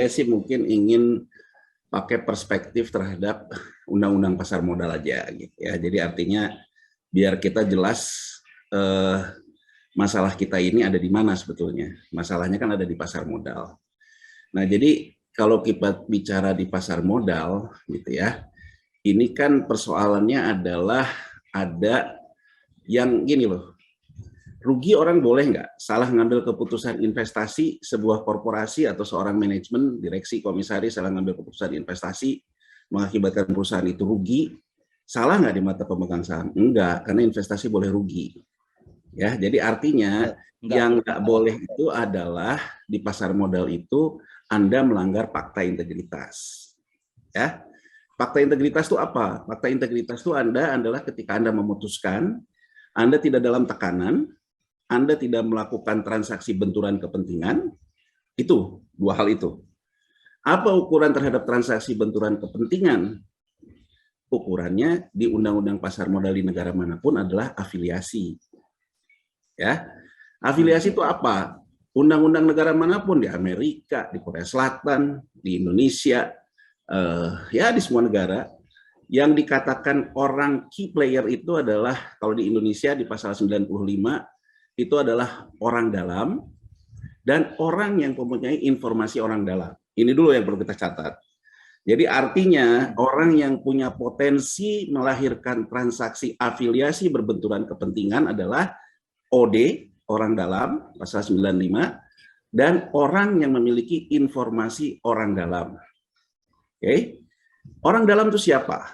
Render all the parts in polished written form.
saya sih mungkin ingin pakai perspektif terhadap undang-undang pasar modal aja gitu ya. Jadi artinya biar kita jelas masalah kita ini ada di mana sebetulnya. Masalahnya kan ada di pasar modal. Nah, jadi kalau kita bicara di pasar modal gitu ya, ini kan persoalannya adalah ada yang gini loh. Rugi orang boleh nggak salah ngambil keputusan investasi sebuah korporasi atau seorang manajemen, direksi, komisaris salah ngambil keputusan investasi mengakibatkan perusahaan itu rugi, salah nggak di mata pemegang saham? Enggak, karena investasi boleh rugi. Ya, jadi artinya yang nggak boleh itu adalah di pasar modal itu Anda melanggar fakta integritas. Ya, fakta integritas itu apa? Fakta integritas itu Anda adalah ketika Anda memutuskan, Anda tidak dalam tekanan, Anda tidak melakukan transaksi benturan kepentingan, itu dua hal itu. Apa ukuran terhadap transaksi benturan kepentingan? Ukurannya di Undang-Undang Pasar Modal di negara manapun adalah afiliasi. Ya, afiliasi itu apa? Undang-undang negara manapun, di Amerika, di Korea Selatan, di Indonesia, ya di semua negara, yang dikatakan orang key player itu adalah, kalau di Indonesia di pasal 95, itu adalah orang dalam dan orang yang mempunyai informasi orang dalam. Ini dulu yang perlu kita catat. Jadi artinya orang yang punya potensi melahirkan transaksi afiliasi berbenturan kepentingan adalah OD, orang dalam, pasal 95, dan orang yang memiliki informasi orang dalam. Oke. Orang dalam itu siapa?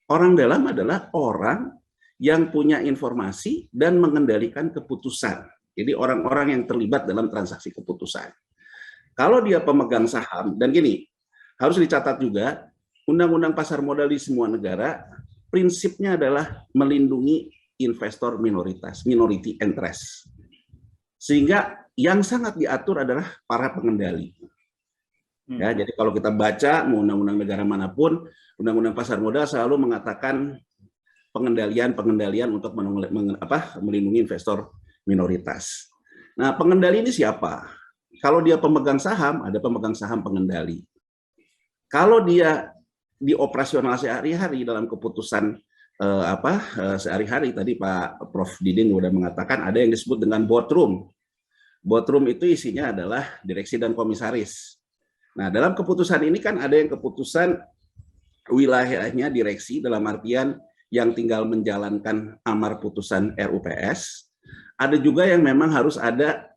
Orang dalam adalah orang yang punya informasi dan mengendalikan keputusan. Jadi orang-orang yang terlibat dalam transaksi keputusan. Kalau dia pemegang saham, dan gini, harus dicatat juga, Undang-Undang Pasar Modal di semua negara, prinsipnya adalah melindungi investor minoritas, minority interest. Sehingga yang sangat diatur adalah para pengendali. Ya, jadi kalau kita baca undang-undang negara manapun, Undang-Undang Pasar Modal selalu mengatakan pengendalian untuk melindungi investor minoritas. Nah, pengendali ini siapa? Kalau dia pemegang saham, ada pemegang saham pengendali. Kalau dia dioperasional sehari-hari dalam keputusan sehari-hari, tadi Pak Prof. Didin sudah mengatakan ada yang disebut dengan boardroom. Boardroom itu isinya adalah direksi dan komisaris. Nah, dalam keputusan ini kan ada yang keputusan wilayahnya direksi dalam artian yang tinggal menjalankan amar putusan RUPS, ada juga yang memang harus ada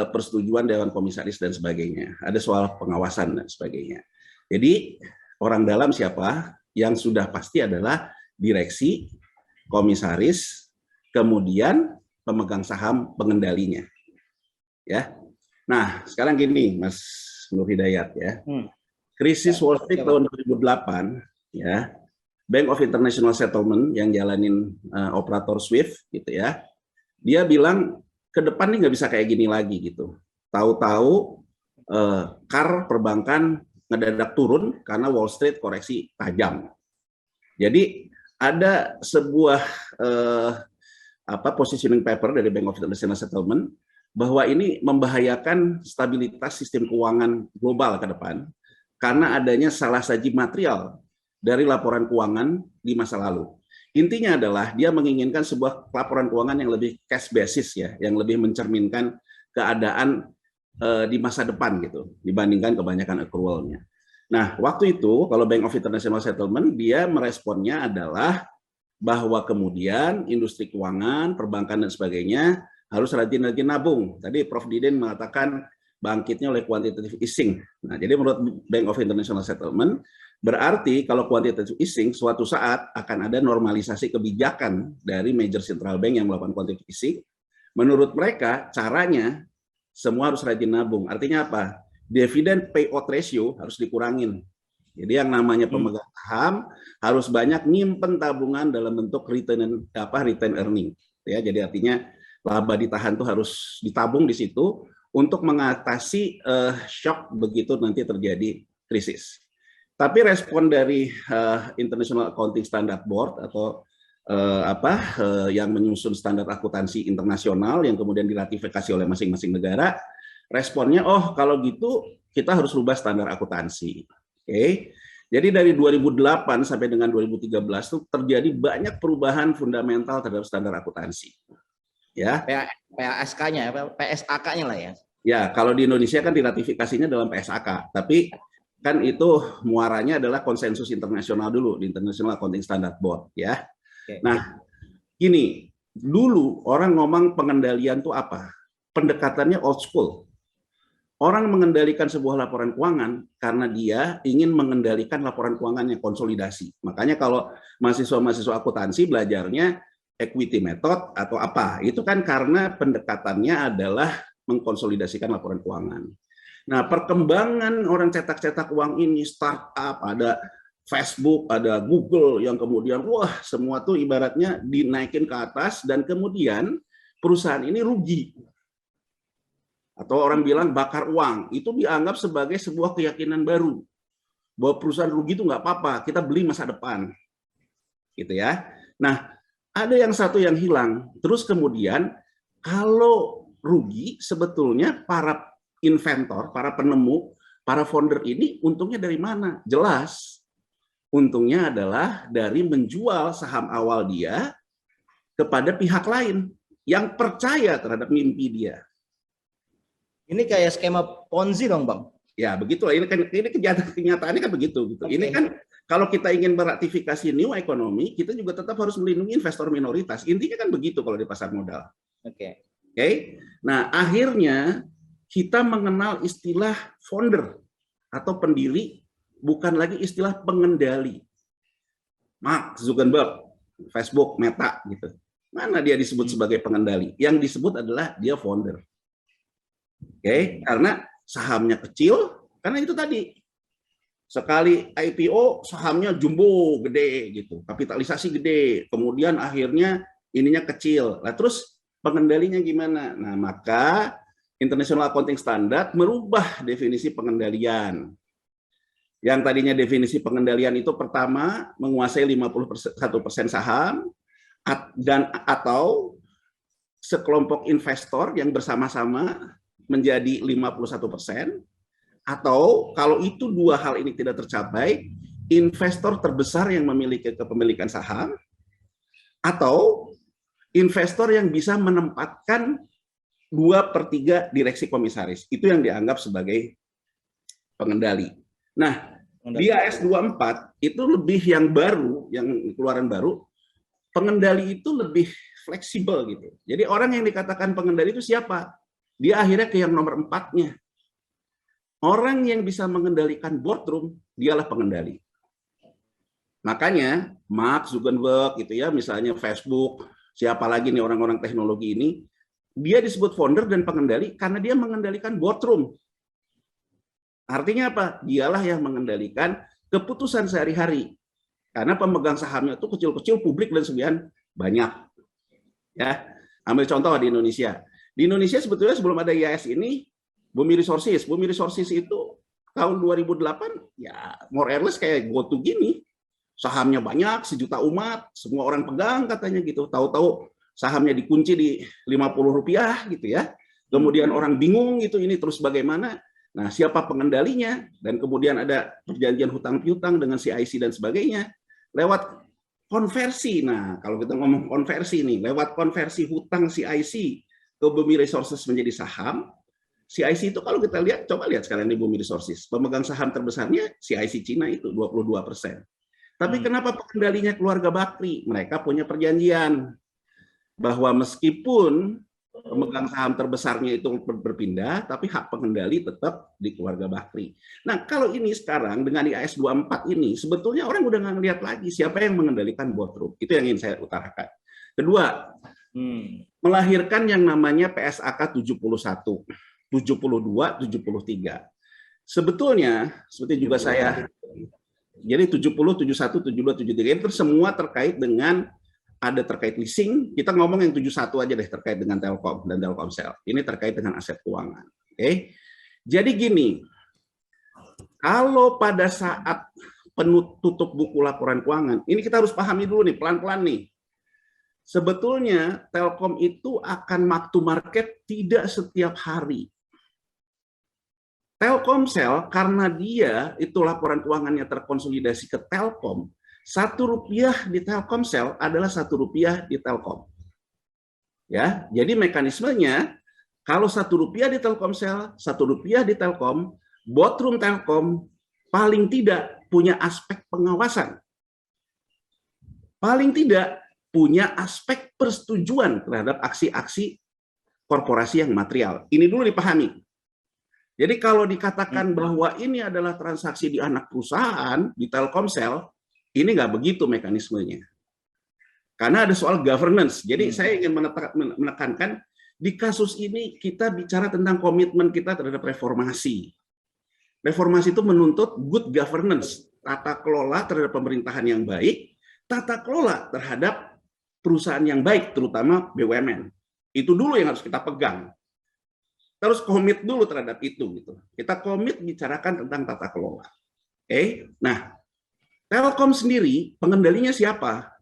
persetujuan Dewan Komisaris dan sebagainya, ada soal pengawasan dan sebagainya. Jadi orang dalam siapa? Yang sudah pasti adalah direksi, komisaris, kemudian pemegang saham pengendalinya. Ya. Nah, sekarang gini, Mas Nur Hidayat ya. Krisis Wall Street tahun 2008 ya. Bank of International Settlement yang jalanin operator SWIFT gitu ya, dia bilang ke depan nih nggak bisa kayak gini lagi gitu. Tahu-tahu CAR perbankan ngedadak turun karena Wall Street koreksi tajam. Jadi ada sebuah positioning paper dari Bank of International Settlement bahwa ini membahayakan stabilitas sistem keuangan global ke depan karena adanya salah saji material dari laporan keuangan di masa lalu. Intinya adalah dia menginginkan sebuah laporan keuangan yang lebih cash basis ya, yang lebih mencerminkan keadaan di masa depan gitu dibandingkan kebanyakan accrual-nya. Nah, waktu itu kalau Bank of International Settlement dia meresponnya adalah bahwa kemudian industri keuangan, perbankan dan sebagainya harus rajin-rajin nabung. Tadi Prof. Didin mengatakan bangkitnya oleh quantitative easing. Nah, jadi menurut Bank of International Settlement berarti kalau quantitative easing suatu saat akan ada normalisasi kebijakan dari major central bank yang melakukan quantitative easing. Menurut mereka caranya semua harus rajin nabung. Artinya apa? Dividend payout ratio harus dikurangin. Jadi yang namanya pemegang saham harus banyak nyimpen tabungan dalam bentuk return earning. Ya, jadi artinya laba ditahan tuh harus ditabung di situ untuk mengatasi shock begitu nanti terjadi krisis. Tapi respon dari International Accounting Standard Board atau yang menyusun standar akuntansi internasional yang kemudian diratifikasi oleh masing-masing negara, responnya, oh kalau gitu kita harus rubah standar akuntansi. Oke. Jadi dari 2008 sampai dengan 2013 itu terjadi banyak perubahan fundamental terhadap standar akuntansi. Ya. PASK-nya, PSAK-nya lah ya. Ya, kalau di Indonesia kan diratifikasinya dalam PSAK, tapi kan itu muaranya adalah konsensus internasional dulu di International Accounting Standard Board, ya. Oke. Nah, gini, dulu orang ngomong pengendalian itu apa? Pendekatannya old school. Orang mengendalikan sebuah laporan keuangan karena dia ingin mengendalikan laporan keuangannya, konsolidasi. Makanya kalau mahasiswa-mahasiswa akuntansi belajarnya equity method atau apa, itu kan karena pendekatannya adalah mengkonsolidasikan laporan keuangan. Nah, perkembangan orang cetak-cetak uang ini, startup, ada Facebook, ada Google yang kemudian, wah, semua tuh ibaratnya dinaikin ke atas dan kemudian perusahaan ini rugi. Atau orang bilang bakar uang, itu dianggap sebagai sebuah keyakinan baru. Bahwa perusahaan rugi itu nggak apa-apa, kita beli masa depan. Gitu ya. Nah, ada yang satu yang hilang. Terus kemudian, kalau rugi, sebetulnya para inventor, para penemu, para founder ini untungnya dari mana? Jelas. Untungnya adalah dari menjual saham awal dia kepada pihak lain yang percaya terhadap mimpi dia. Ini kayak skema Ponzi dong, Bang. Ya, begitulah. Ini kenyataannya kan begitu. Gitu. Okay. Ini kan kalau kita ingin meratifikasi new economy, kita juga tetap harus melindungi investor minoritas. Intinya kan begitu kalau di pasar modal. Oke. Oke. Nah, akhirnya kita mengenal istilah founder atau pendiri, bukan lagi istilah pengendali. Mark Zuckerberg, Facebook, Meta, gitu. Mana dia disebut sebagai pengendali? Yang disebut adalah dia founder. Oke, karena sahamnya kecil, karena itu tadi sekali IPO sahamnya jumbo gede gitu, kapitalisasi gede, kemudian akhirnya ininya kecil. Lah terus pengendalinya gimana? Nah, maka International Accounting Standard merubah definisi pengendalian. Yang tadinya definisi pengendalian itu pertama menguasai 51% saham dan atau sekelompok investor yang bersama-sama menjadi 51%, atau kalau itu dua hal ini tidak tercapai, investor terbesar yang memiliki kepemilikan saham, atau investor yang bisa menempatkan 2/3 direksi komisaris. Itu yang dianggap sebagai pengendali. Nah, di AS 24 itu lebih yang baru, yang keluaran baru, pengendali itu lebih fleksibel gitu. Jadi orang yang dikatakan pengendali itu siapa? Dia akhirnya ke yang nomor 4-nya. Orang yang bisa mengendalikan boardroom, dialah pengendali. Makanya Mark Zuckerberg gitu ya, misalnya Facebook, siapa lagi nih orang-orang teknologi ini, dia disebut founder dan pengendali karena dia mengendalikan boardroom. Artinya apa? Dialah yang mengendalikan keputusan sehari-hari. Karena pemegang sahamnya itu kecil-kecil, publik dan sekian banyak. Ya, ambil contoh di Indonesia. Di Indonesia sebetulnya sebelum ada IAS ini, Bumi Resources itu tahun 2008 ya more or less kayak GoTo gini. Sahamnya banyak, 1 juta umat, semua orang pegang katanya gitu. Tahu-tahu sahamnya dikunci di Rp50 gitu ya. Kemudian orang bingung gitu, ini terus bagaimana? Nah, siapa pengendalinya? Dan kemudian ada perjanjian hutang piutang dengan CIC dan sebagainya. Lewat konversi. Nah, kalau kita ngomong konversi nih, lewat konversi hutang CIC ke Bumi Resources menjadi saham, CIC itu kalau kita lihat, coba lihat sekarang di Bumi Resources, pemegang saham terbesarnya CIC Cina itu 22%. Tapi kenapa pengendalinya keluarga Bakri? Mereka punya perjanjian bahwa meskipun pemegang saham terbesarnya itu berpindah, tapi hak pengendali tetap di keluarga Bakri. Nah, kalau ini sekarang dengan IAS 24 ini, sebetulnya orang udah nggak ngelihat lagi siapa yang mengendalikan boardroom. Itu yang ingin saya utarakan. Kedua, melahirkan yang namanya PSAK 71, 72, 73. Sebetulnya, seperti juga saya, jadi 70, 71, 72, 73 itu semua terkait dengan, ada terkait leasing, kita ngomong yang 71 aja deh terkait dengan Telkom dan Telkomsel. Ini terkait dengan aset keuangan. Oke. Jadi gini, kalau pada saat penutup buku laporan keuangan, ini kita harus pahami dulu nih, pelan-pelan nih. Sebetulnya Telkom itu akan mark to market tidak setiap hari. Telkomsel karena dia itu laporan keuangannya terkonsolidasi ke Telkom, Rp1 di Telkomsel adalah Rp1 di Telkom. Ya, jadi mekanismenya kalau Rp1 di Telkomsel, Rp1 di Telkom, boardroom Telkom paling tidak punya aspek pengawasan. Paling tidak punya aspek persetujuan terhadap aksi-aksi korporasi yang material. Ini dulu dipahami. Jadi kalau dikatakan bahwa ini adalah transaksi di anak perusahaan, di Telkomsel, ini nggak begitu mekanismenya. Karena ada soal governance. Jadi saya ingin menekankan, di kasus ini kita bicara tentang komitmen kita terhadap reformasi. Reformasi itu menuntut good governance, tata kelola terhadap pemerintahan yang baik, tata kelola terhadap perusahaan yang baik, terutama BUMN. Itu dulu yang harus kita pegang. Terus komit dulu terhadap itu, gitu. Kita komit bicarakan tentang tata kelola. Oke, nah Telkom sendiri pengendalinya siapa?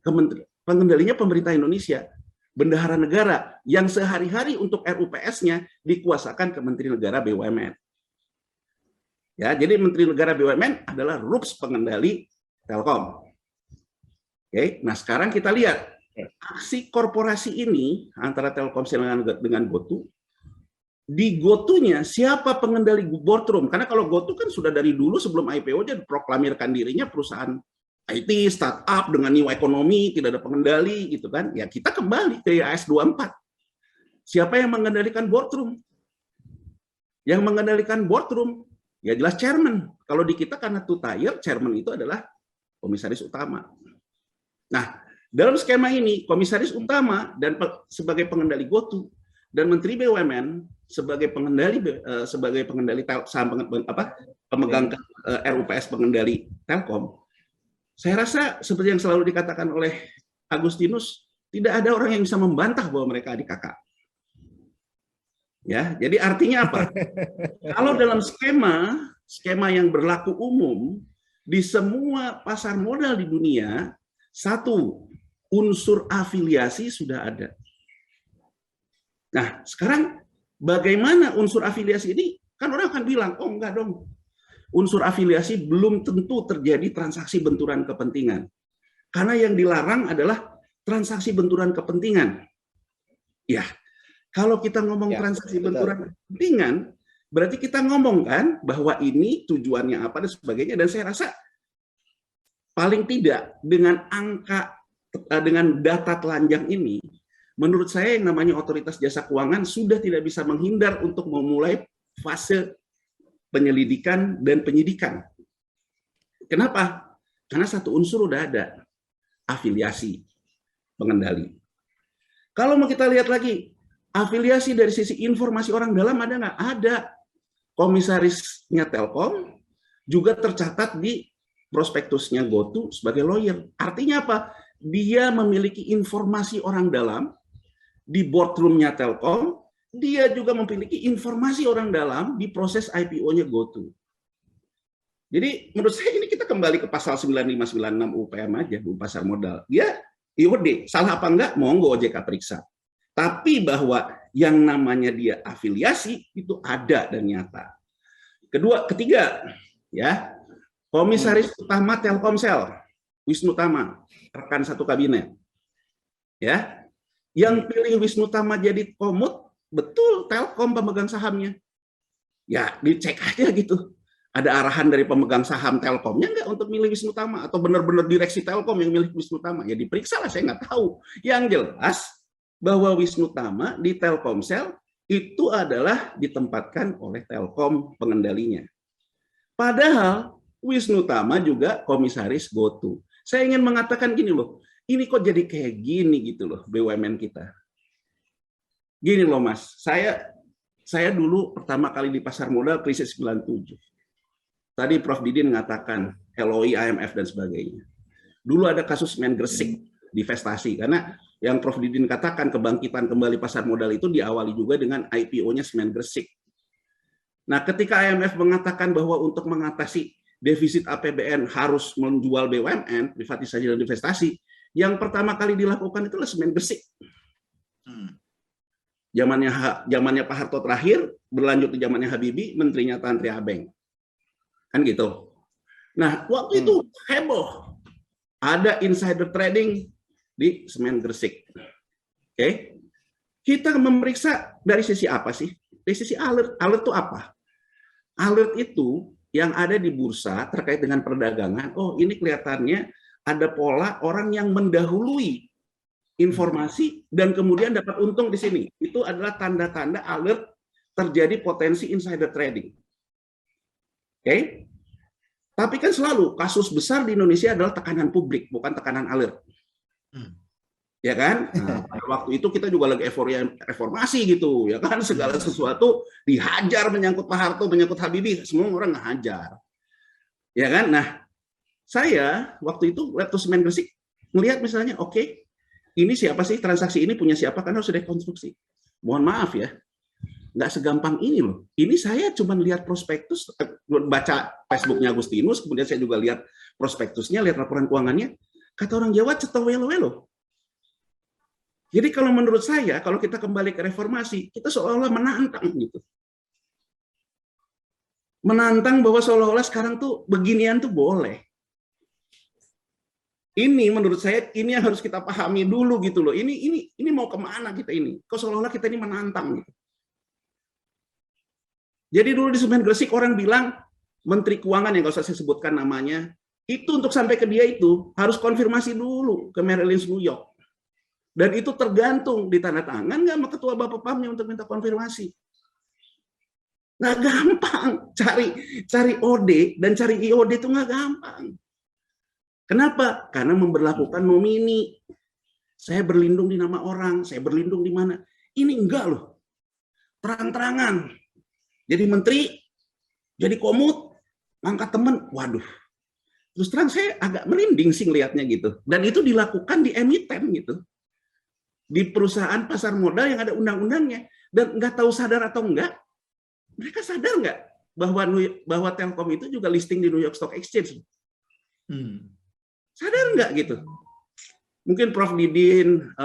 Pengendalinya pemerintah Indonesia, bendahara negara yang sehari-hari untuk RUPS-nya dikuasakan ke Menteri Negara BUMN. Ya, jadi Menteri Negara BUMN adalah RUPS pengendali Telkom. Oke, nah sekarang kita lihat aksi korporasi ini antara Telkomsel dengan GoTo. Di GoTo-nya siapa pengendali boardroom? Karena kalau GoTo kan sudah dari dulu sebelum IPO dia proklamirkan dirinya perusahaan IT, startup dengan new economy, tidak ada pengendali gitu kan. Ya kita kembali ke IAS 24. Siapa yang mengendalikan boardroom? Yang mengendalikan boardroom ya jelas chairman. Kalau di kita karena two tier, chairman itu adalah komisaris utama. Nah, dalam skema ini komisaris utama dan sebagai pengendali GoTo dan Menteri BUMN sebagai pengendali saham pemegang RUPS pengendali Telkom. Saya rasa seperti yang selalu dikatakan oleh Agustinus, tidak ada orang yang bisa membantah bahwa mereka adik kakak. Ya, jadi artinya apa? Kalau dalam skema yang berlaku umum di semua pasar modal di dunia, satu unsur afiliasi sudah ada. Nah, sekarang bagaimana unsur afiliasi ini? Kan orang akan bilang, oh enggak dong. Unsur afiliasi belum tentu terjadi transaksi benturan kepentingan. Karena yang dilarang adalah transaksi benturan kepentingan. Ya, kalau kita ngomong transaksi benturan kepentingan, berarti kita ngomong kan bahwa ini tujuannya apa dan sebagainya. Dan saya rasa paling tidak dengan data telanjang ini, menurut saya yang namanya otoritas jasa keuangan sudah tidak bisa menghindar untuk memulai fase penyelidikan dan penyidikan. Kenapa? Karena satu unsur udah ada, afiliasi pengendali. Kalau mau kita lihat lagi, afiliasi dari sisi informasi orang dalam ada nggak? Ada. Komisarisnya Telkom juga tercatat di prospektusnya GoTo sebagai lawyer. Artinya apa? Dia memiliki informasi orang dalam di boardroom-nya Telkom, dia juga memiliki informasi orang dalam di proses IPO-nya GoTo. Jadi menurut saya ini kita kembali ke pasal 9596 UPM aja, pasar modal. Dia IOD, salah apa enggak, monggo OJK periksa. Tapi bahwa yang namanya dia afiliasi itu ada dan nyata. Ketiga, ya, komisaris utama Telkomsel, Wisnu Tama, rekan satu kabinet. Ya, yang pilih Wisnu Tama jadi komut, betul Telkom pemegang sahamnya. Ya, dicek aja gitu. Ada arahan dari pemegang saham Telkomnya nggak untuk milih Wisnu Tama? Atau benar-benar direksi Telkom yang milih Wisnu Tama? Ya diperiksa lah, saya nggak tahu. Yang jelas bahwa Wisnu Tama di Telkomsel itu adalah ditempatkan oleh Telkom pengendalinya. Padahal Wisnu Tama juga komisaris GoTo. Saya ingin mengatakan gini loh, ini kok jadi kayak gini gitu loh BUMN kita. Gini loh Mas, saya dulu pertama kali di pasar modal krisis 97. Tadi Prof. Didin mengatakan LOI, IMF dan sebagainya. Dulu ada kasus semen Gresik divestasi karena yang Prof. Didin katakan kebangkitan kembali pasar modal itu diawali juga dengan IPO-nya semen Gresik. Nah, ketika IMF mengatakan bahwa untuk mengatasi defisit APBN harus menjual BUMN, privatisasi dan investasi, yang pertama kali dilakukan itulah semen Gresik. zamannya Pak Harto terakhir, berlanjut ke zamannya Habibie, menterinya Tan Tri Habeng. Kan gitu. Nah, waktu itu heboh. Ada insider trading di semen Gresik. Oke. Kita memeriksa dari sisi apa sih? Dari sisi alert. Alert itu apa? Alert itu yang ada di bursa terkait dengan perdagangan. Oh, ini kelihatannya ada pola orang yang mendahului informasi dan kemudian dapat untung di sini. Itu adalah tanda-tanda alert terjadi potensi insider trading. Oke? Tapi kan selalu kasus besar di Indonesia adalah tekanan publik, bukan tekanan alert. Ya kan? Nah, pada waktu itu kita juga lagi euforia reformasi gitu, ya kan? Segala sesuatu dihajar, menyangkut Pak Harto, menyangkut Habibie, semua orang ngehajar. Ya kan? Nah, saya waktu itu lihat semen Gresik, melihat misalnya, oke, ini siapa sih, transaksi ini punya siapa, kan harus rekonstruksi. Mohon maaf ya, nggak segampang ini loh. Ini saya cuma lihat prospektus, baca Facebooknya Agustinus, kemudian saya juga lihat prospektusnya, lihat laporan keuangannya. Kata orang Jawa, cetowelo-welo. Jadi kalau menurut saya, kalau kita kembali ke reformasi, kita seolah-olah menantang gitu. Menantang bahwa seolah-olah sekarang tuh beginian tuh boleh. Ini menurut saya ini yang harus kita pahami dulu gitu loh. Ini mau kemana kita ini? Kok seolah-olah kita ini menantang gitu. Jadi dulu di semen Gresik orang bilang Menteri Keuangan yang nggak usah saya sebutkan namanya, itu untuk sampai ke dia itu harus konfirmasi dulu ke Merrill Lynch New York. Dan itu tergantung di tanda tangan nggak sama ketua Bapepamnya untuk minta konfirmasi. Nggak gampang cari OD dan cari IOD itu nggak gampang. Kenapa? Karena memberlakukan nomini. Saya berlindung di nama orang, saya berlindung di mana. Ini enggak loh. Terang-terangan. Jadi menteri, jadi komut, angkat teman, waduh. Terus terang saya agak merinding sih ngelihatnya gitu. Dan itu dilakukan di emiten gitu. Di perusahaan pasar modal yang ada undang-undangnya. Dan nggak tahu sadar atau enggak, mereka sadar nggak bahwa Telkom itu juga listing di New York Stock Exchange? Sadar nggak gitu? Mungkin Prof. Didin,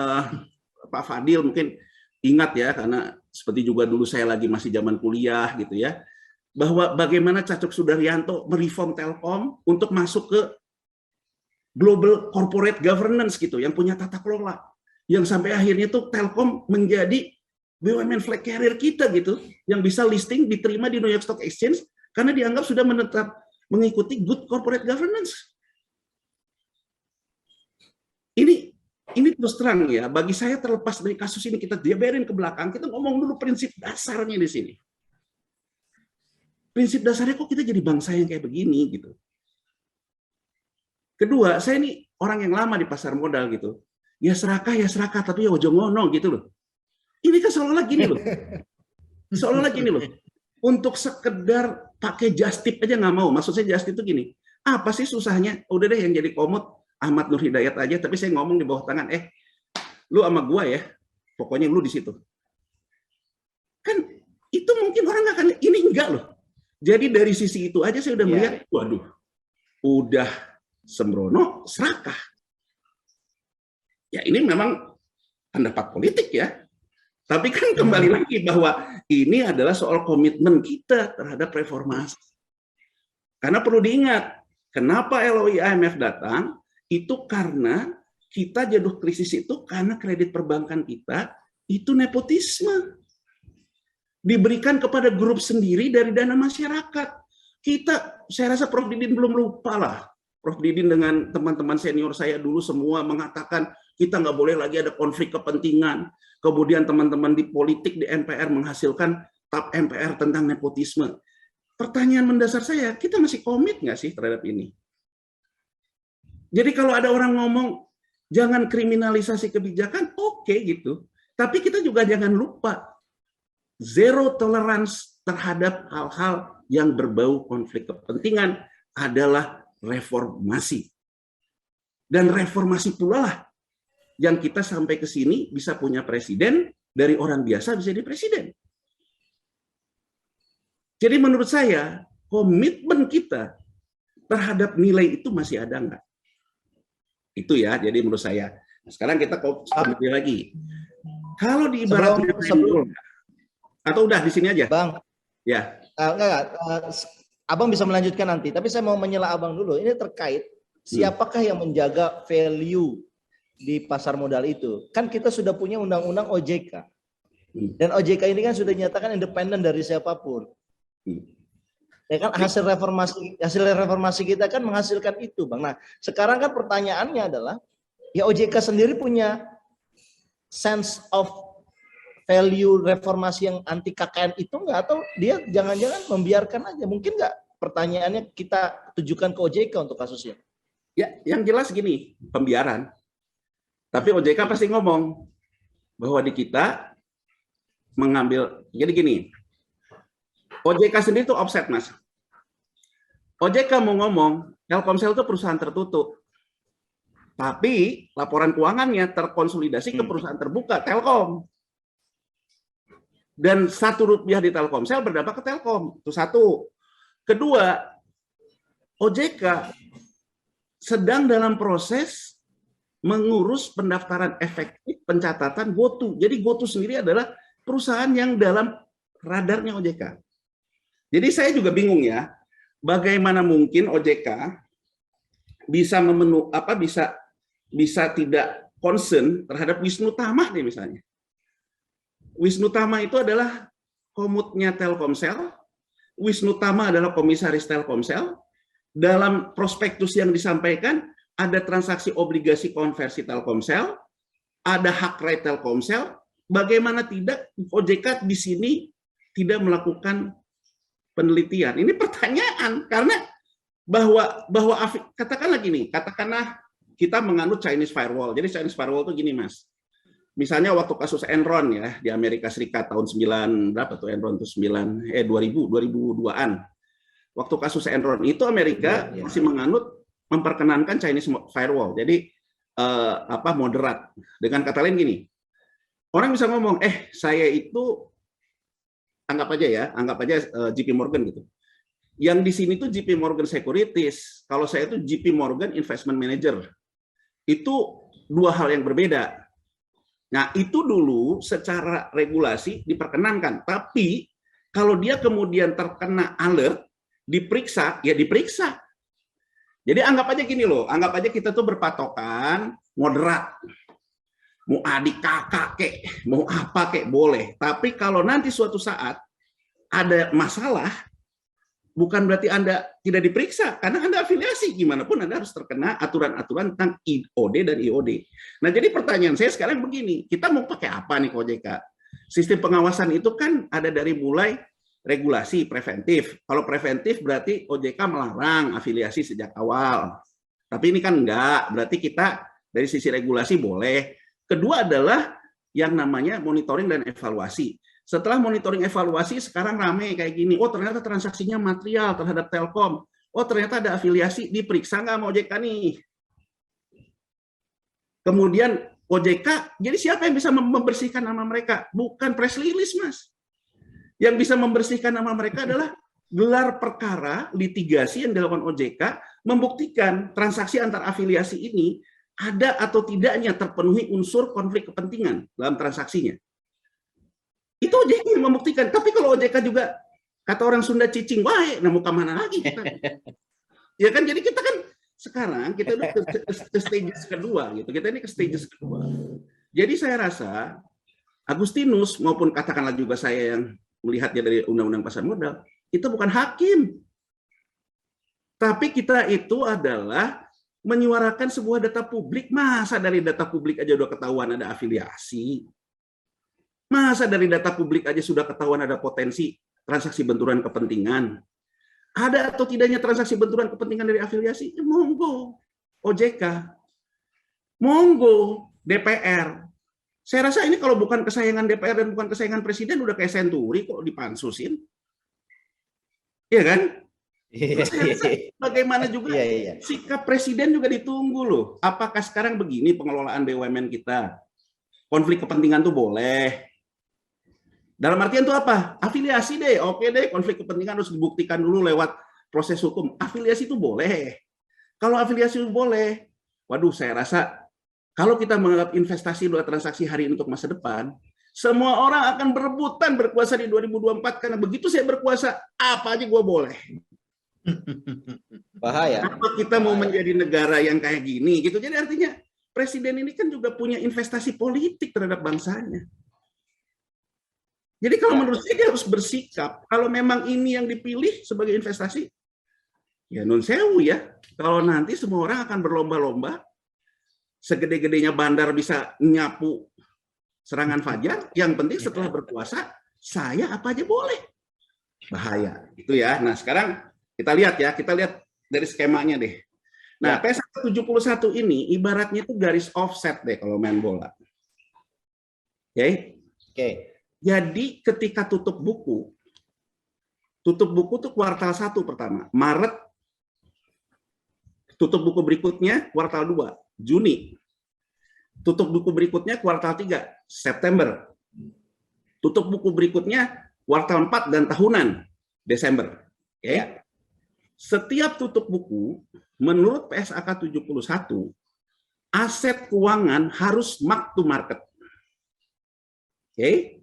Pak Fadil mungkin ingat ya, karena seperti juga dulu saya lagi masih zaman kuliah gitu ya, bahwa bagaimana Cacok Sudaryanto mereform Telkom untuk masuk ke global corporate governance gitu, yang punya tata kelola, yang sampai akhirnya tuh Telkom menjadi BUMN flag carrier kita gitu, yang bisa listing diterima di New York Stock Exchange karena dianggap sudah mengikuti good corporate governance. Ini terus terang ya, bagi saya terlepas dari kasus ini kita diaberin ke belakang, kita ngomong dulu prinsip dasarnya di sini. Prinsip dasarnya kok kita jadi bangsa yang kayak begini gitu. Kedua, saya ini orang yang lama di pasar modal gitu. Ya serakah, tapi ya ojo ngono gitu loh. Ini kan seolah-olah gini loh. Seolah-olah gini loh. Untuk sekedar pakai just tip aja nggak mau. Maksud saya just tip itu gini. Apa sih susahnya? Udah deh yang jadi komut Ahmad Nur Hidayat aja, tapi saya ngomong di bawah tangan, lu sama gua ya, pokoknya lu di situ. Kan itu mungkin orang nggak akan, ini enggak loh. Jadi dari sisi itu aja saya udah melihat, waduh, udah sembrono, serakah. Ya ini memang pendapat politik ya. Tapi kan kembali lagi bahwa ini adalah soal komitmen kita terhadap reformasi. Karena perlu diingat, kenapa LOI IMF datang, itu karena kita jatuh krisis itu karena kredit perbankan kita itu nepotisme. Diberikan kepada grup sendiri dari dana masyarakat. Saya rasa Prof. Didin belum lupa lah. Prof. Didin dengan teman-teman senior saya dulu semua mengatakan kita nggak boleh lagi ada konflik kepentingan. Kemudian teman-teman di politik di NPR menghasilkan TAP MPR tentang nepotisme. Pertanyaan mendasar saya, kita masih komit nggak sih terhadap ini? Jadi kalau ada orang ngomong jangan kriminalisasi kebijakan, oke gitu. Tapi kita juga jangan lupa zero tolerance terhadap hal-hal yang berbau konflik kepentingan adalah reformasi. Dan reformasi pula lah yang kita sampai ke sini bisa punya presiden, dari orang biasa bisa jadi presiden. Jadi menurut saya, komitmen kita terhadap nilai itu masih ada nggak? Itu ya, jadi menurut saya. Nah, sekarang kita kembali lagi. Kalau diibaratkan sebelum atau udah di sini aja? Bang, Ya. Abang bisa melanjutkan nanti, tapi saya mau menyela Abang dulu. Ini terkait siapakah yang menjaga value di pasar modal itu? Kan kita sudah punya undang-undang OJK. Dan OJK ini kan sudah dinyatakan independen dari siapapun. Ya kan hasil reformasi kita kan menghasilkan itu, Bang. Nah, sekarang kan pertanyaannya adalah ya OJK sendiri punya sense of value reformasi yang anti KKN itu enggak, atau dia jangan-jangan membiarkan aja? Mungkin enggak, pertanyaannya kita tujukan ke OJK untuk kasusnya. Ya, yang jelas gini, pembiaran. Tapi OJK pasti ngomong bahwa di kita mengambil, jadi gini, OJK sendiri itu offset, Mas. OJK mau ngomong, Telkomsel itu perusahaan tertutup. Tapi laporan keuangannya terkonsolidasi ke perusahaan terbuka, Telkom. Dan Rp1 di Telkomsel berdampak ke Telkom. Itu satu. Kedua, OJK sedang dalam proses mengurus pendaftaran efektif pencatatan GoTo. Jadi GoTo sendiri adalah perusahaan yang dalam radarnya OJK. Jadi saya juga bingung ya, bagaimana mungkin OJK bisa bisa tidak concern terhadap Wisnu Tama nih misalnya. Wisnu Tama itu adalah komutnya Telkomsel. Wisnu Tama adalah komisaris Telkomsel. Dalam prospektus yang disampaikan ada transaksi obligasi konversi Telkomsel, ada hak rate Telkomsel. Bagaimana tidak OJK di sini tidak melakukan penelitian? Ini pertanyaan, karena bahwa katakanlah gini, katakanlah kita menganut Chinese firewall. Jadi Chinese firewall itu gini, Mas. Misalnya waktu kasus Enron ya di Amerika Serikat tahun 9 berapa tuh Enron tuh 2000-an. Waktu kasus Enron itu Amerika masih menganut memperkenankan Chinese firewall. Jadi moderat. Dengan kata lain gini. Orang bisa ngomong, saya itu anggap aja JP Morgan gitu. Yang di sini tuh JP Morgan Securities, kalau saya itu JP Morgan Investment Manager. Itu dua hal yang berbeda. Nah, itu dulu secara regulasi diperkenankan, tapi kalau dia kemudian terkena alert, diperiksa, ya diperiksa. Jadi anggap aja gini loh, anggap aja kita tuh berpatokan moderat. Mau adik kakak kek, mau apa kek boleh. Tapi kalau nanti suatu saat ada masalah, bukan berarti Anda tidak diperiksa, karena Anda afiliasi. Gimana pun Anda harus terkena aturan-aturan tentang IOD dan IOD. Nah, jadi pertanyaan saya sekarang begini, kita mau pakai apa nih OJK? Sistem pengawasan itu kan ada dari mulai regulasi preventif. Kalau preventif berarti OJK melarang afiliasi sejak awal. Tapi ini kan enggak, berarti kita dari sisi regulasi boleh. Kedua adalah yang namanya monitoring dan evaluasi. Setelah monitoring evaluasi, sekarang rame kayak gini. Oh, ternyata transaksinya material terhadap Telkom. Oh, ternyata ada afiliasi, diperiksa nggak sama OJK nih? Kemudian OJK, jadi siapa yang bisa membersihkan nama mereka? Bukan press release, Mas. Yang bisa membersihkan nama mereka adalah gelar perkara litigasi yang dilakukan OJK, membuktikan transaksi antar afiliasi ini ada atau tidaknya terpenuhi unsur konflik kepentingan dalam transaksinya. Itu OJK yang membuktikan. Tapi kalau OJK juga, kata orang Sunda cicing, wah, mau kemana lagi kita? Ya kan, jadi kita kan sekarang, kita udah ke stages kedua. Gitu. Kita ini ke stages kedua. Jadi saya rasa, Agustinus, maupun katakanlah juga saya yang melihatnya dari Undang-Undang Pasar Modal, itu bukan hakim. Tapi kita itu adalah menyuarakan sebuah data publik. Masa dari data publik aja udah ketahuan ada afiliasi? Masa dari data publik aja sudah ketahuan ada potensi transaksi benturan kepentingan? Ada atau tidaknya transaksi benturan kepentingan dari afiliasi? Ya, monggo OJK, monggo DPR. Saya rasa ini kalau bukan kesayangan DPR dan bukan kesayangan Presiden, udah kayak Senturi kok dipansusin. Iya kan? Bagaimana juga sikap Presiden juga ditunggu loh. Apakah sekarang begini pengelolaan BUMN kita? Konflik kepentingan tuh boleh. Dalam artian itu apa? Afiliasi deh, oke deh, konflik kepentingan harus dibuktikan dulu lewat proses hukum. Afiliasi itu boleh. Kalau afiliasi itu boleh, waduh, saya rasa kalau kita menganggap investasi adalah transaksi hari ini untuk masa depan, Semua orang akan berebutan berkuasa di 2024 karena begitu saya berkuasa, apa aja gue boleh. Bahaya. Apa kita mau menjadi negara yang kayak gini gitu. Jadi artinya presiden ini kan juga punya investasi politik terhadap bangsanya. Jadi kalau menurut saya dia harus bersikap. Kalau memang ini yang dipilih sebagai investasi, ya nun sewu ya. Kalau nanti semua orang akan berlomba-lomba, segede-gedenya bandar bisa nyapu serangan fajar, yang penting setelah berkuasa, saya apa aja boleh. Bahaya. Itu ya. Nah sekarang kita lihat dari skemanya deh. Nah PS71 ini ibaratnya itu garis offset deh kalau main bola. Oke. Jadi ketika tutup buku tuh kuartal 1 pertama, Maret. Tutup buku berikutnya kuartal 2, Juni. Tutup buku berikutnya kuartal 3, September. Tutup buku berikutnya kuartal 4 dan tahunan, Desember. Oke. Setiap tutup buku, menurut PSAK 71, aset keuangan harus mark to market. Oke.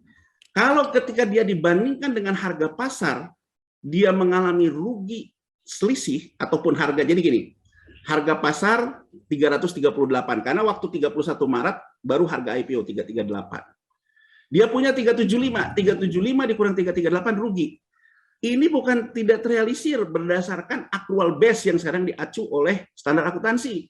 Kalau ketika dia dibandingkan dengan harga pasar, dia mengalami rugi selisih ataupun harga, jadi gini, harga pasar 338 karena waktu 31 Maret baru harga IPO 338. Dia punya 375 dikurang 338 rugi. Ini bukan tidak terrealisir berdasarkan akrual base yang sekarang diacu oleh standar akuntansi.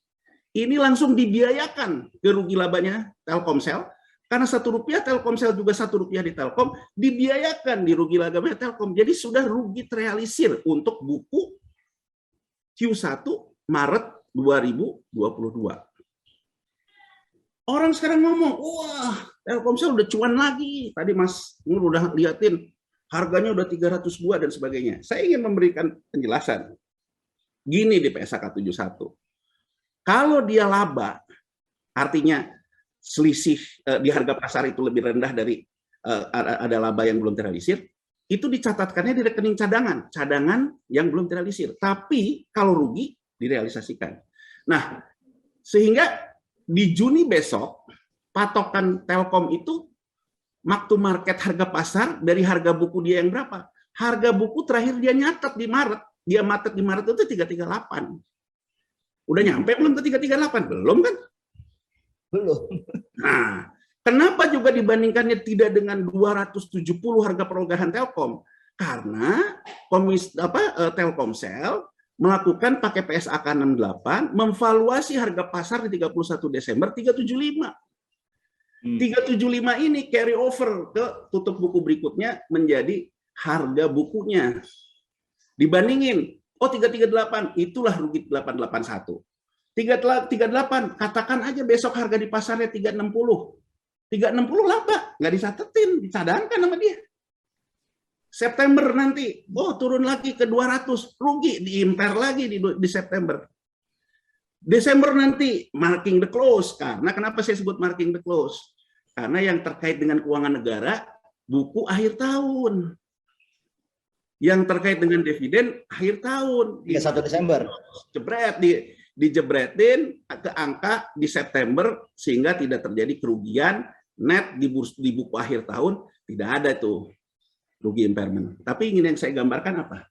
Ini langsung dibiayakan ke rugi labanya Telkomsel karena Rp1 Telkomsel juga Rp1 di Telkom dibiayakan di rugi labanya Telkom. Jadi sudah rugi terrealisir untuk buku Q1 Maret 2022. Orang sekarang ngomong, wah Telkomsel udah cuan lagi. Tadi Mas Nur udah liatin harganya udah 302 dan sebagainya. Saya ingin memberikan penjelasan. Gini di PSAK 71. Kalau dia laba, artinya selisih di harga pasar itu lebih rendah dari ada laba yang belum terrealisir, itu dicatatkannya di rekening cadangan yang belum terrealisir. Tapi kalau rugi direalisasikan. Nah, sehingga di Juni besok patokan Telkom itu mark to market harga pasar dari harga buku dia yang berapa? Harga buku terakhir dia nyatet di Maret, itu 338. Udah nyampe belum ke 338? Belum kan? Belum. Nah, kenapa juga dibandingkannya tidak dengan 270 harga perogahan Telkom? Karena Telkomsel melakukan pakai PSAK 68, memvaluasi harga pasar di 31 Desember 375. 375 ini carry over ke tutup buku berikutnya menjadi harga bukunya. Dibandingin, 338, itulah rugi 881. 338, katakan aja besok harga di pasarnya 360. 360 laba, nggak dicatetin, dicadangkan sama dia. September nanti, turun lagi ke 200, rugi, diimpor lagi di September. Desember nanti, marking the close. Karena kenapa saya sebut marking the close? Karena yang terkait dengan keuangan negara, buku akhir tahun. Yang terkait dengan dividen, akhir tahun. 31 Desember. Dijebretin ke angka di September, sehingga tidak terjadi kerugian net di buku akhir tahun, tidak ada tuh rugi impairment. Tapi ingin yang saya gambarkan apa?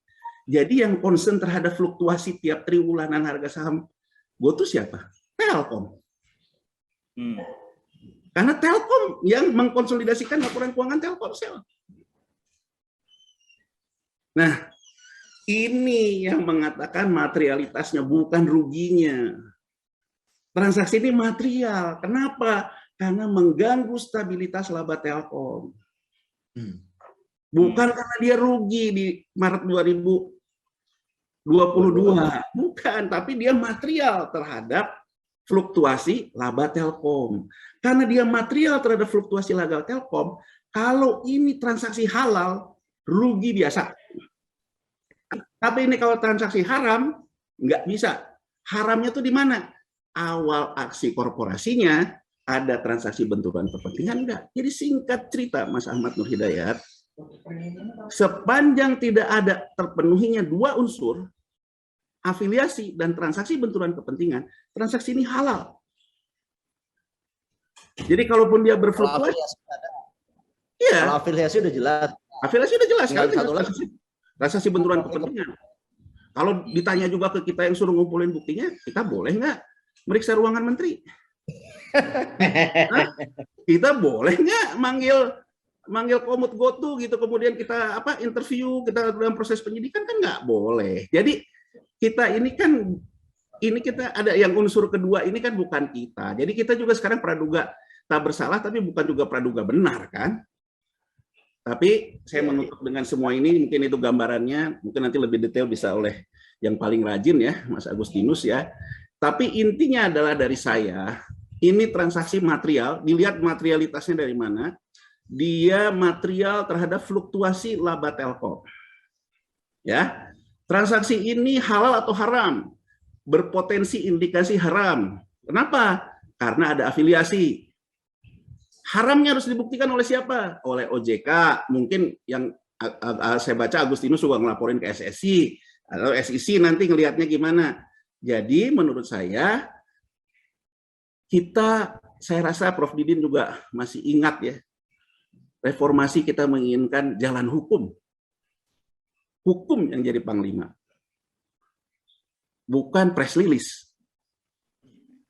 Jadi yang concern terhadap fluktuasi tiap triwulanan harga saham gue tuh siapa? Telkom. Karena Telkom yang mengkonsolidasikan laporan keuangan Telkomsel. Nah, ini yang mengatakan materialitasnya bukan ruginya. Transaksi ini material. Kenapa? Karena mengganggu stabilitas laba Telkom. Bukan karena dia rugi di Maret 2022, bukan, tapi dia material terhadap fluktuasi laba Telkom. Karena dia material terhadap fluktuasi laba Telkom, kalau ini transaksi halal, rugi biasa. Tapi ini kalau transaksi haram, nggak bisa. Haramnya tuh di mana? Awal aksi korporasinya, ada transaksi benturan kepentingan, enggak. Jadi singkat cerita, Mas Ahmad Nur Hidayat, sepanjang tidak ada terpenuhinya dua unsur, afiliasi dan transaksi benturan kepentingan, transaksi ini halal. Jadi kalaupun dia berfluktuasi, Iya. Kalau afiliasi udah jelas. Afiliasi udah jelas. Tinggal Kan satu lagi. transaksi benturan kepentingan. Kalau ditanya juga ke kita yang suruh ngumpulin buktinya, kita boleh nggak meriksa ruangan menteri? Hah? Kita boleh nggak manggil komut gotu gitu, kemudian kita interview, kita dalam proses penyidikan? Kan nggak boleh. Jadi kita kita ada yang unsur kedua ini kan bukan kita. Jadi kita juga sekarang praduga tak bersalah, tapi bukan juga praduga benar kan. Tapi saya menutup dengan semua ini, mungkin itu gambarannya, mungkin nanti lebih detail bisa oleh yang paling rajin ya, Mas Agustinus ya. Tapi intinya adalah dari saya, ini transaksi material, dilihat materialitasnya dari mana, dia material terhadap fluktuasi laba Telkom. Ya, transaksi ini halal atau haram, berpotensi indikasi haram. Kenapa? Karena ada afiliasi. Haramnya harus dibuktikan oleh siapa? Oleh OJK. Mungkin yang saya baca Agustinus juga ngelaporin ke SSI, atau SEC nanti ngelihatnya gimana. Jadi menurut saya rasa Prof. Didin juga masih ingat ya, reformasi kita menginginkan jalan hukum. Hukum yang jadi panglima. Bukan press release.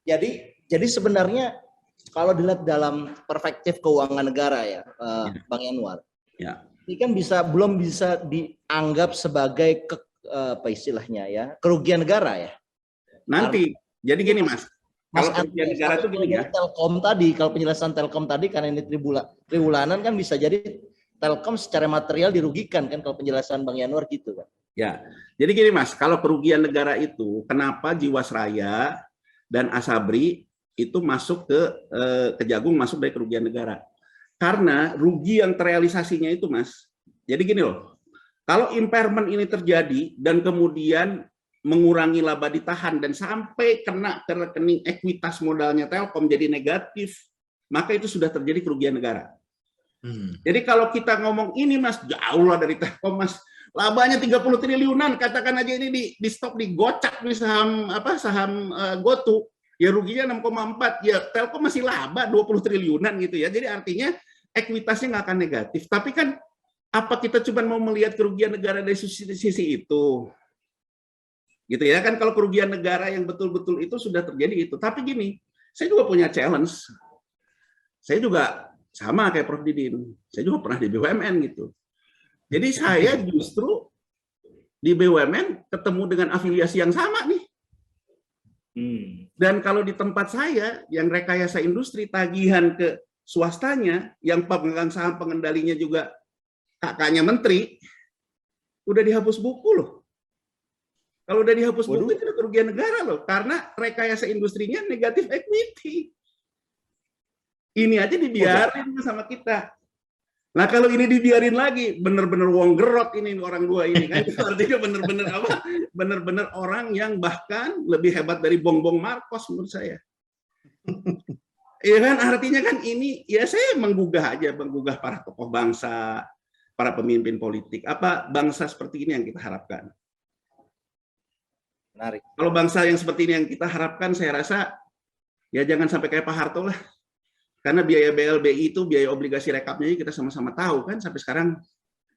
Jadi sebenarnya kalau dilihat dalam perspektif keuangan negara ya, Bang Yanuar, ini kan belum bisa dianggap sebagai apa istilahnya ya, kerugian negara ya. Nanti, jadi gini Mas, kalau kerugian negara itu gini ya. Telkom tadi, kalau penjelasan Telkom tadi karena ini triwulanan kan bisa jadi Telkom secara material dirugikan kan kalau penjelasan Bang Yanuar gitu kan. Ya, jadi gini Mas, kalau kerugian negara itu kenapa Jiwasraya dan Asabri itu masuk ke Kejagung masuk dari kerugian negara? Karena rugi yang terrealisasinya itu Mas. Jadi gini loh, kalau impairment ini terjadi dan kemudian mengurangi laba ditahan dan sampai kena ke rekening ekuitas modalnya Telkom jadi negatif, maka itu sudah terjadi kerugian negara. Jadi kalau kita ngomong ini Mas, jauh lah dari Telkom Mas. Labanya 30 triliunan, katakan aja ini di stop digocak nih saham GoTo, ya ruginya 6,4, ya Telkom masih laba 20 triliunan gitu ya. Jadi artinya ekuitasnya nggak akan negatif. Tapi kan apa kita cuma mau melihat kerugian negara dari sisi itu? Gitu ya kan, kalau kerugian negara yang betul-betul itu sudah terjadi itu. Tapi gini, saya juga punya challenge. Saya juga sama kayak Prof. Didin. Saya juga pernah di BUMN gitu. Jadi saya justru di BUMN ketemu dengan afiliasi yang sama nih. Dan kalau di tempat saya yang rekayasa industri tagihan ke swastanya, yang pemegang saham pengendalinya juga kakaknya menteri, udah dihapus buku loh. Kalau udah dihapus buku itu udah kerugian negara loh, karena rekayasa industrinya negatif equity. Ini aja dibiarin sama kita. Nah kalau ini dibiarin lagi, bener-bener wong gerot ini orang dua ini kan, artinya bener-bener orang yang bahkan lebih hebat dari Bongbong Marcos menurut saya. Iya kan, artinya kan ini ya saya menggugah para tokoh bangsa, para pemimpin politik. Apa bangsa seperti ini yang kita harapkan? Menarik. Kalau bangsa yang seperti ini yang kita harapkan, saya rasa ya jangan sampai kayak Pak Harto lah. Karena biaya BLBI itu, biaya obligasi rekapnya kita sama-sama tahu kan sampai sekarang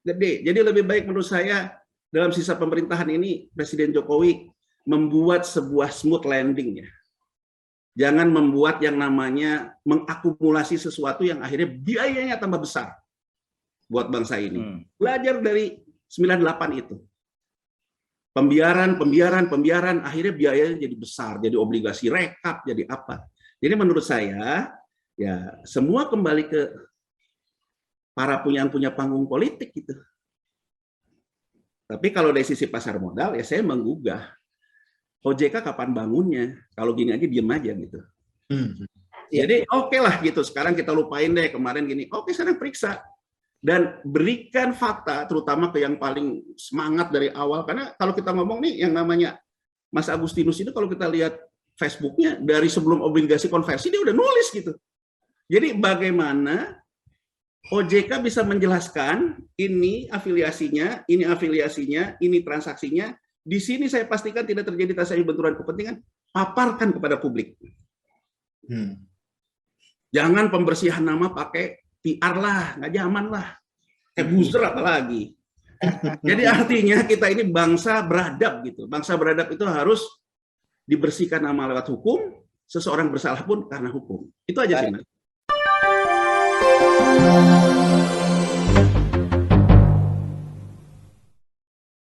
gede. Jadi lebih baik menurut saya dalam sisa pemerintahan ini Presiden Jokowi membuat sebuah smooth landing ya. Jangan membuat yang namanya mengakumulasi sesuatu yang akhirnya biayanya tambah besar buat bangsa ini. Belajar dari 98 itu. Pembiaran, akhirnya biayanya jadi besar, jadi obligasi rekap, jadi apa. Jadi menurut saya ya semua kembali ke para yang punya panggung politik gitu. Tapi kalau dari sisi pasar modal ya saya menggugah OJK kapan bangunnya, kalau gini aja diem aja gitu. Jadi oke lah gitu, sekarang kita lupain deh kemarin gini, oke sekarang periksa dan berikan fakta terutama ke yang paling semangat dari awal, karena kalau kita ngomong nih yang namanya Mas Agustinus itu kalau kita lihat Facebooknya dari sebelum obligasi konversi dia udah nulis gitu. Jadi bagaimana OJK bisa menjelaskan ini afiliasinya, ini transaksinya. Di sini saya pastikan tidak terjadi transaksi benturan kepentingan. Paparkan kepada publik. Jangan pembersihan nama pakai PR lah, nggak zaman lah. Kayak buzzer apalagi. Jadi artinya kita ini bangsa beradab gitu. Bangsa beradab itu harus dibersihkan nama lewat hukum, seseorang bersalah pun karena hukum. Itu aja sih, Mas.